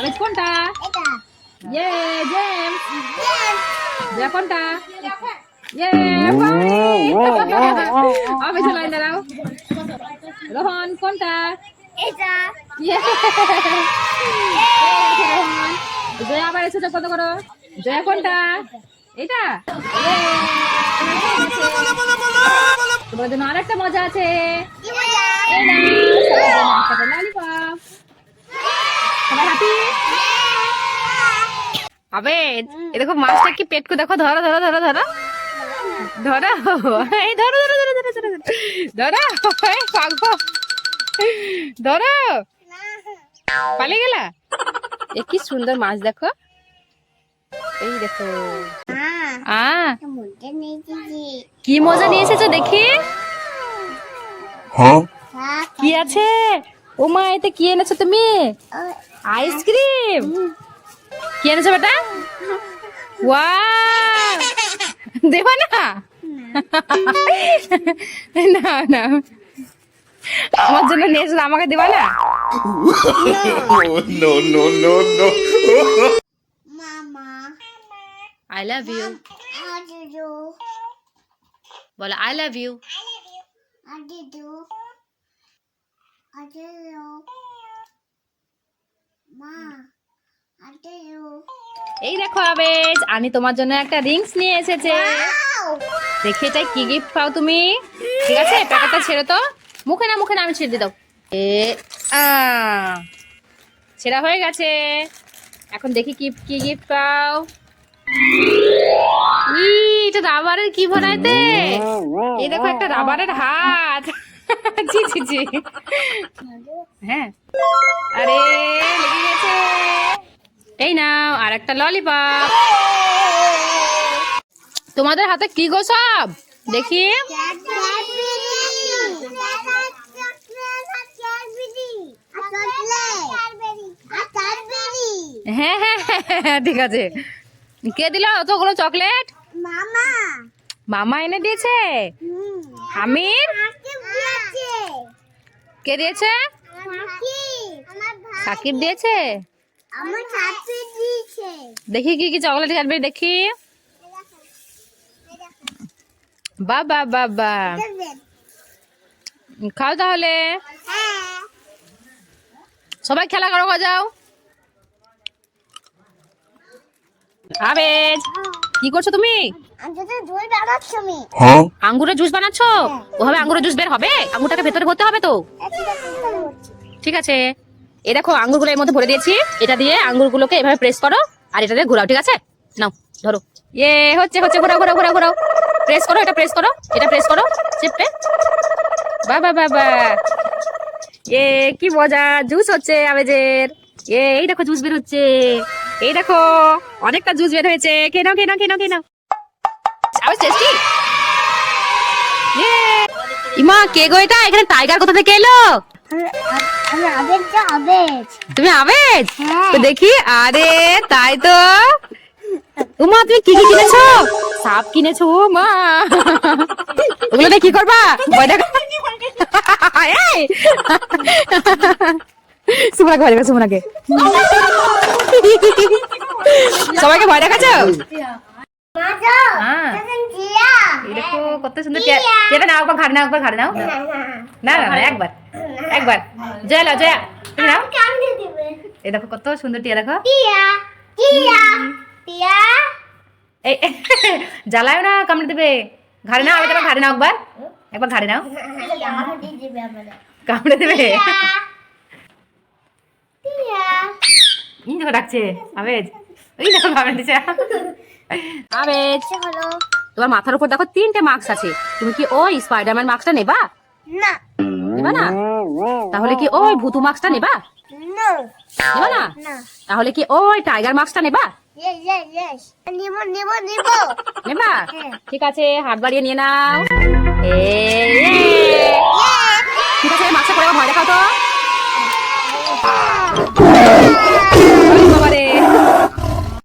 Abetz কোনটা? এটা ইয়ে জেমস। জেমস জয়া কোনটা? ইয়ে বাবারে। আবেজ লাইন দাঁড়াও। রোহন কোনটা? এটা ইয়ে রোহন। জয়া আবার এসেছে কত করো? জয়া কোনটা? এটা? ইয়ে। তোমার জন্য আরেকটা মজা আছে। কি মজা এই নাও, সবার জন্য একটা করে ললিপপ। সবাই হ্যাপি? আবেদ, এ দেখো মাছটা কি পেটকু দেখো, ধরো ধরো ধরো ধরো ধরো, এই ধরো ধরো ধরো ধরো ধরো ধরো, এই পাগল, ধরো, পালিয়ে গেলা। এ কি সুন্দর মাছ দেখো, এই দেখো। আ মজা নিয়েছি কি মজা নিয়ে এসেছো দেখি। কি আছে? ও মা, এতে কি এনেছো তুমি? আইসক্রিম। কি এনেছো বেটা? ওয়াও, দেবা না? না না, আমার জন্য নিয়ে এসো, আমাকে দেবা না? No, no, no, no. মামা আই লাভ ইউ। আদিদু বলো আই লাভ ইউ। আদিদু আদিদু মা আদিদু এই দেখো আবেজ, আমি তোমার জন্য একটা রিংস নিয়ে এসেছে। দেখি এটাই কি গিফট পাও তুমি। ঠিক আছে, প্যাকেটটা ছেড়ে তো। মুখে না মুখে না, আমি ছেড়ে দিয়ে দাও। এ আ ছেঁড়া হয়ে গেছে। এখন দেখি কি কি গিফট পাও। ই, এটা রাবারের কি ভরাইতে। এই দেখো একটা রাবারের হাত। জি জি জি, হ্যাঁ, আরে লেগে গেছে। এই নাও আর একটা ললিপপ। তোমাদের হাতে কি গো সব দেখি। হ্যাঁ হ্যাঁ হ্যাঁ, ঠিক আছে। কে দিল অতগুলো চকলেট? মামা মামা এনে দিয়েছে। আমির কে দিয়েছে? সাকিব দিয়েছে। আমার চাচি দিয়েছে দেখি কি কি চকলেট খাবে দেখি। বাবা বাবা, খাও তাহলে। হ্যাঁ সবাই খেলা করো, যাও। আবেজ, কি করছো তুমি? আমি তো দই বানাচ্ছি আমি আঙ্গুরের জুস বানাচ্ছো? ওভাবে আঙ্গুরের জুস বের হবে? আঙ্গুরটাকে ভেতরে ভরতে হবে তো। ঠিক আছে, এই দেখো আঙ্গুরগুলো এর মধ্যে ভরে দিয়েছি। এটা দিয়ে আঙ্গুরগুলোকে এভাবে প্রেস করো, আর এটা দিয়ে ঘোরাও। ঠিক আছে, নাও ধরো। ইয়ে হচ্ছে হচ্ছে, ঘোরাও ঘোরাও ঘোরাও ঘোরাও। প্রেস করো, এটা প্রেস করো, এটা প্রেস করো চেপে। বাবা বাবা, এ কি মজা, জুস হচ্ছে আবেজের। এই দেখো জুস বের হচ্ছে। এই দেখো অনেকটা জুস বের হয়েছে। খেয়ে নাও খেয়ে নাও খেয়ে নাও খেয়ে নাও। Abetz tasty. ইমা, কে গো এটা? এখানে টাইগার কোথা থেকে এলো? আমি আবেগ তো আবেগ তুমি আবেজ? হ্যাঁ। তো দেখি। আরে তাই তো। উমা, তুমি কি কি কিনেছো? সাপ কিনেছো? মা, ওগুলো দিয়ে কি করবা? ভয় দেখা। এই! সুমনাকে ভয় দেখা, সুমনাকে। সবাইকে ভয় দেখাচ্ছো? মাজা হ্যাঁ, জিয়া এই দেখো কত সুন্দর টিয়া। টিয়াটা নাও, একবার ঘাড়ে নাও, একবার ঘাড়ে নাও। না না না, একবার একবার। জয়া লাও, জয়া তুমি নাও। কামড়ে দিবে এই দেখো কত সুন্দর টিয়া, দেখো। টিয়া টিয়া টিয়া এই জ্বালায় না, কামড়ে দেবে। ঘাড়ে নাও, একবার ঘাড়ে নাও, একবার একবার ঘাড়ে নাও। কামড়ে দিবে আমাদের কামড়ে দেবে। টিয়া এই দেখো ডাকছে আবেজ। এই দেখো কামড়ে দিচ্ছে আবেজ। হলো তোমার মাথার উপর দেখো 3টে মাস্ক আছে। তুমি কি ওই স্পাইডারম্যান মাস্কটা নেবা? না নেবা না? তাহলে কি ওই ভূতু মাস্কটা নেবা? নো নেবা না? না তাহলে কি ওই টাইগার মাস্কটা নেবা? ইয়েস ইয়েস ইয়েস নিব নিব নিব নেবা? হ্যাঁ। ঠিক আছে, হাত বাড়িয়ে নিয়ে নাও। ঠিক আছে, মাস্কটা পরে ভয় দেখাও তো।